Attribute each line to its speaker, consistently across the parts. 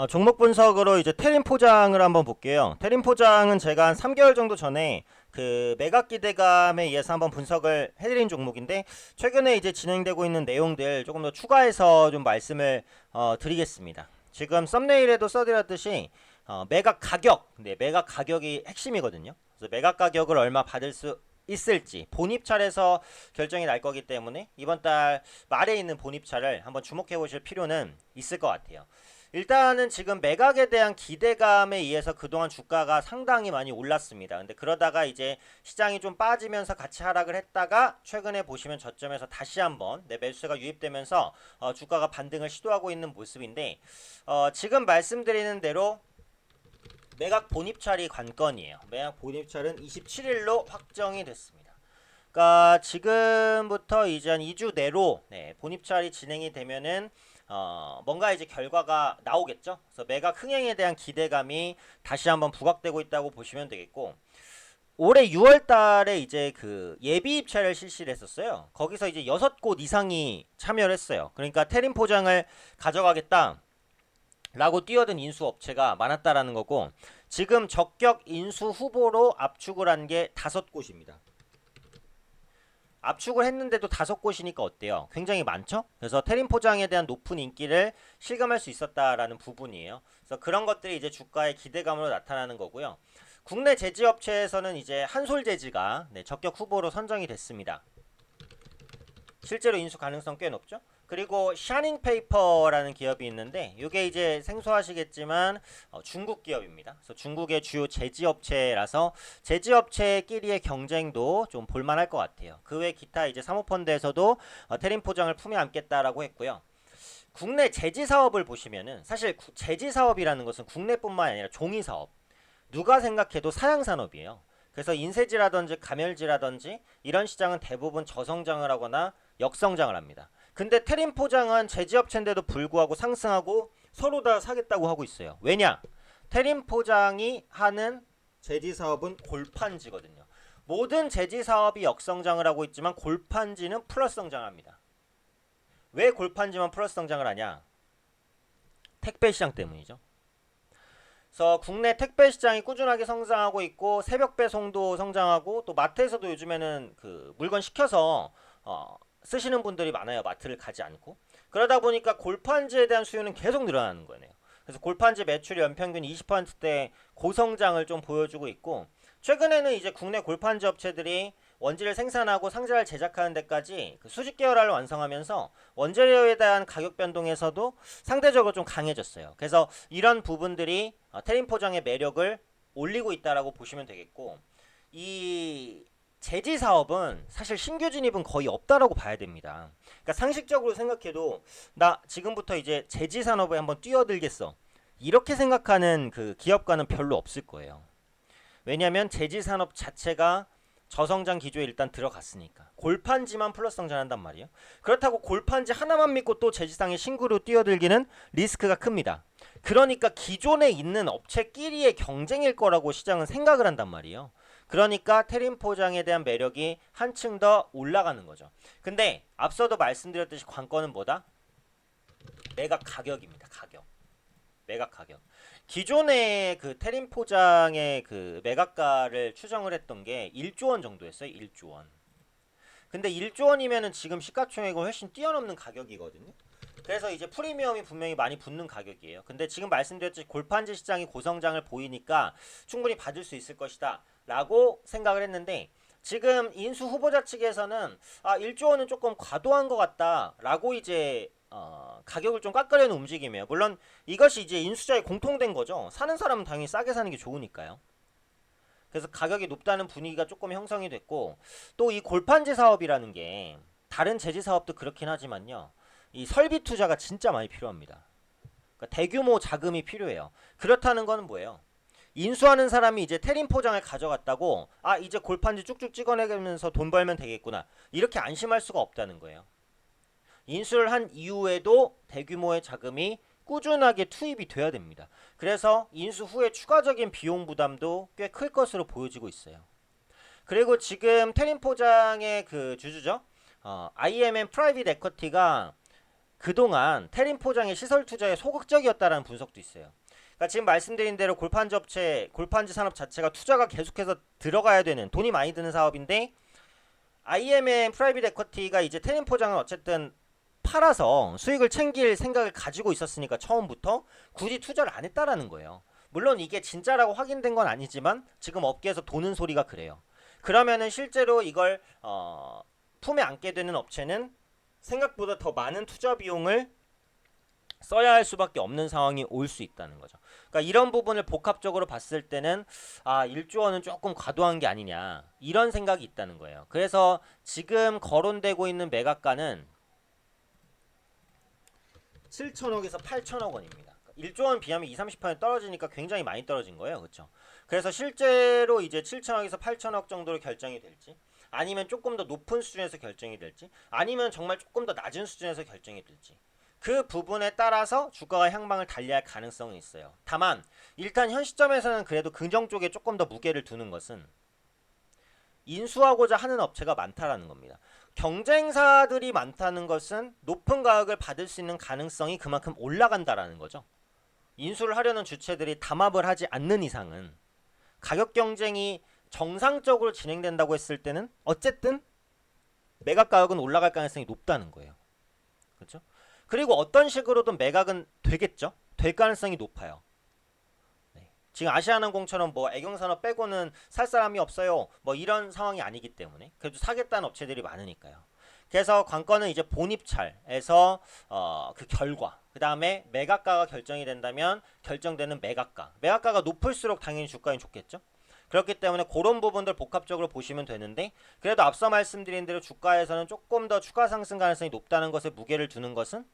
Speaker 1: 종목 분석으로 이제 테린 포장을 한번 볼게요. 테린 포장은 제가 한 3개월 정도 전에 그 매각 기대감에 의해서 한번 분석을 해드린 종목인데, 최근에 이제 진행되고 있는 내용들 조금 더 추가해서 좀 말씀을 드리겠습니다. 지금 썸네일에도 써드렸듯이 매각 가격, 네, 매각 가격이 핵심이거든요. 그래서 매각 가격을 얼마 받을 수 있을지 본입찰에서 결정이 날 거기 때문에 이번 달 말에 있는 본입찰을 한번 주목해 보실 필요는 있을 것 같아요. 일단은 지금 매각에 대한 기대감에 의해서 그동안 주가가 상당히 많이 올랐습니다. 근데 그러다가 이제 시장이 좀 빠지면서 같이 하락을 했다가 최근에 보시면 저점에서 다시 한번 매수세가 유입되면서 주가가 반등을 시도하고 있는 모습인데, 지금 말씀드리는 대로 매각 본입찰이 관건이에요. 매각 본입찰은 27일로 확정이 됐습니다. 그러니까 지금부터 이제 한 2주 내로 본입찰이 진행이 되면은 뭔가 이제 결과가 나오겠죠. 그래서 매각 흥행에 대한 기대감이 다시 한번 부각되고 있다고 보시면 되겠고, 올해 6월 달에 이제 그 예비 입찰을 실시를 했었어요. 거기서 이제 6곳 이상이 참여를 했어요. 그러니까 테린 포장을 가져가겠다 라고 뛰어든 인수 업체가 많았다라는 거고, 지금 적격 인수 후보로 압축을 한 게 5곳입니다. 압축을 했는데도 5곳이니까 어때요? 굉장히 많죠? 그래서 테린 포장에 대한 높은 인기를 실감할 수 있었다라는 부분이에요. 그래서 그런 것들이 이제 주가의 기대감으로 나타나는 거고요. 국내 제지업체에서는 이제 한솔제지가 적격 후보로 선정이 됐습니다. 실제로 인수 가능성 꽤 높죠. 그리고 샤닝페이퍼라는 기업이 있는데, 이게 이제 생소하시겠지만 중국 기업입니다. 그래서 중국의 주요 제지업체라서 제지업체끼리의 경쟁도 좀 볼만할 것 같아요. 그 외 기타 이제 사모펀드에서도 테린 포장을 품에 안겠다라고 했고요. 국내 제지 사업을 보시면은, 사실 제지 사업이라는 것은 국내뿐만 아니라 종이 사업, 누가 생각해도 사양 산업이에요. 그래서 인쇄지라든지 가멸지라든지 이런 시장은 대부분 저성장을 하거나 역성장을 합니다. 근데 테린 포장은 제지업체인데도 불구하고 상승하고 서로 다 사겠다고 하고 있어요. 왜냐? 테린 포장이 하는 제지 사업은 골판지거든요. 모든 제지 사업이 역성장을 하고 있지만 골판지는 플러스 성장합니다. 왜 골판지만 플러스 성장을 하냐? 택배 시장 때문이죠. 그래서 국내 택배 시장이 꾸준하게 성장하고 있고, 새벽 배송도 성장하고, 또 마트에서도 요즘에는 그 물건 시켜서 쓰시는 분들이 많아요. 마트를 가지 않고. 그러다 보니까 골판지에 대한 수요는 계속 늘어나는 거네요. 그래서 골판지 매출이 연평균 20%대 고성장을 좀 보여주고 있고, 최근에는 이제 국내 골판지 업체들이 원지를 생산하고 상자를 제작하는 데까지 그 수직 계열화를 완성하면서 원재료에 대한 가격 변동에서도 상대적으로 좀 강해졌어요. 그래서 이런 부분들이 테린 포장의 매력을 올리고 있다라고 보시면 되겠고, 이 제지 사업은 사실 신규 진입은 거의 없다라고 봐야 됩니다. 그러니까 상식적으로 생각해도 나 지금부터 이제 제지 산업에 한번 뛰어들겠어, 이렇게 생각하는 그 기업가는 별로 없을 거예요. 왜냐하면 제지 산업 자체가 저성장 기조에 일단 들어갔으니까. 골판지만 플러스 성장한단 말이에요. 그렇다고 골판지 하나만 믿고 또 제지상의 신구로 뛰어들기는 리스크가 큽니다. 그러니까 기존에 있는 업체끼리의 경쟁일 거라고 시장은 생각을 한단 말이에요. 그러니까 테린 포장에 대한 매력이 한층 더 올라가는 거죠. 근데 앞서도 말씀드렸듯이 관건은 뭐다? 매각 가격입니다. 가격. 매각 가격. 기존의 그 테린 포장의 그 매각가를 추정을 했던 게 1조 원 정도였어요. 1조 원. 근데 1조 원이면은 지금 시가총액을 훨씬 뛰어넘는 가격이거든요. 그래서 이제 프리미엄이 분명히 많이 붙는 가격이에요. 근데 지금 말씀드렸듯이 골판지 시장이 고성장을 보이니까 충분히 받을 수 있을 것이다 라고 생각을 했는데, 지금 인수 후보자 측에서는 1조 원은 조금 과도한 것 같다 라고 이제 가격을 좀 깎으려는 움직임이에요. 물론 이것이 이제 인수자의 공통된 거죠. 사는 사람은 당연히 싸게 사는 게 좋으니까요. 그래서 가격이 높다는 분위기가 조금 형성이 됐고, 또 이 골판지 사업이라는 게 다른 제지 사업도 그렇긴 하지만요, 이 설비 투자가 진짜 많이 필요합니다. 그러니까 대규모 자금이 필요해요. 그렇다는 건 뭐예요? 인수하는 사람이 이제 테린 포장을 가져갔다고 이제 골판지 쭉쭉 찍어내면서 돈 벌면 되겠구나, 이렇게 안심할 수가 없다는 거예요. 인수를 한 이후에도 대규모의 자금이 꾸준하게 투입이 돼야 됩니다. 그래서 인수 후에 추가적인 비용 부담도 꽤 클 것으로 보여지고 있어요. 그리고 지금 테린 포장의 그 주주죠. IMM 프라이빗 에쿼티가 그동안 테린 포장의 시설 투자에 소극적이었다라는 분석도 있어요. 그러니까 지금 말씀드린 대로 골판지 업체, 골판지 산업 자체가 투자가 계속해서 들어가야 되는 돈이 많이 드는 사업인데 IMM 프라이빗 에쿼티가 이제 테린 포장은 어쨌든 팔아서 수익을 챙길 생각을 가지고 있었으니까 처음부터 굳이 투자를 안 했다라는 거예요. 물론 이게 진짜라고 확인된 건 아니지만 지금 업계에서 도는 소리가 그래요. 그러면은 실제로 이걸 품에 안게 되는 업체는 생각보다 더 많은 투자 비용을 써야 할 수밖에 없는 상황이 올 수 있다는 거죠. 그러니까 이런 부분을 복합적으로 봤을 때는 1조 원은 조금 과도한 게 아니냐 이런 생각이 있다는 거예요. 그래서 지금 거론되고 있는 매각가는 7천억에서 8천억 원입니다. 1조 원 비하면 20-30% 떨어지니까 굉장히 많이 떨어진 거예요. 그렇죠? 그래서 실제로 이제 7천억에서 8천억 정도로 결정이 될지 아니면 조금 더 높은 수준에서 결정이 될지 아니면 정말 조금 더 낮은 수준에서 결정이 될지 그 부분에 따라서 주가가 향방을 달리할 가능성은 있어요. 다만 일단 현 시점에서는 그래도 긍정 쪽에 조금 더 무게를 두는 것은 인수하고자 하는 업체가 많다라는 겁니다. 경쟁사들이 많다는 것은 높은 가격을 받을 수 있는 가능성이 그만큼 올라간다라는 거죠. 인수를 하려는 주체들이 담합을 하지 않는 이상은 가격 경쟁이 정상적으로 진행된다고 했을 때는 어쨌든 매각 가격은 올라갈 가능성이 높다는 거예요. 그렇죠? 그리고 어떤 식으로든 매각은 되겠죠. 될 가능성이 높아요. 네. 지금 아시아나항공처럼 뭐 애경산업 빼고는 살 사람이 없어요. 뭐 이런 상황이 아니기 때문에 그래도 사겠다는 업체들이 많으니까요. 그래서 관건은 이제 본입찰에서 그 결과, 그 다음에 매각가가 결정이 된다면 결정되는 매각가. 매각가가 높을수록 당연히 주가는 좋겠죠. 그렇기 때문에 그런 부분들 복합적으로 보시면 되는데 그래도 앞서 말씀드린 대로 주가에서는 조금 더 추가 상승 가능성이 높다는 것에 무게를 두는 것은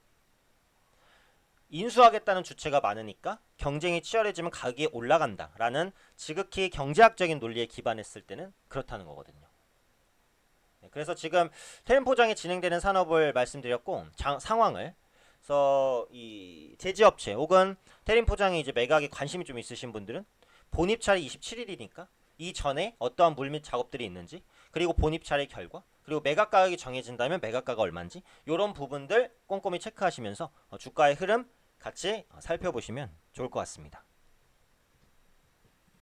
Speaker 1: 인수하겠다는 주체가 많으니까 경쟁이 치열해지면 가격이 올라간다라는 지극히 경제학적인 논리에 기반했을 때는 그렇다는 거거든요. 네, 그래서 지금 테린 포장이 진행되는 산업을 말씀드렸고 상황을 그래서 이 제지업체 혹은 테린 포장에 이제 매각에 관심이 좀 있으신 분들은 본입찰이 27일이니까 이 전에 어떠한 물밑 작업들이 있는지 그리고 본입찰의 결과 그리고 매각 가격이 정해진다면 매각가가 얼마인지 이런 부분들 꼼꼼히 체크하시면서 주가의 흐름 같이 살펴보시면 좋을 것 같습니다.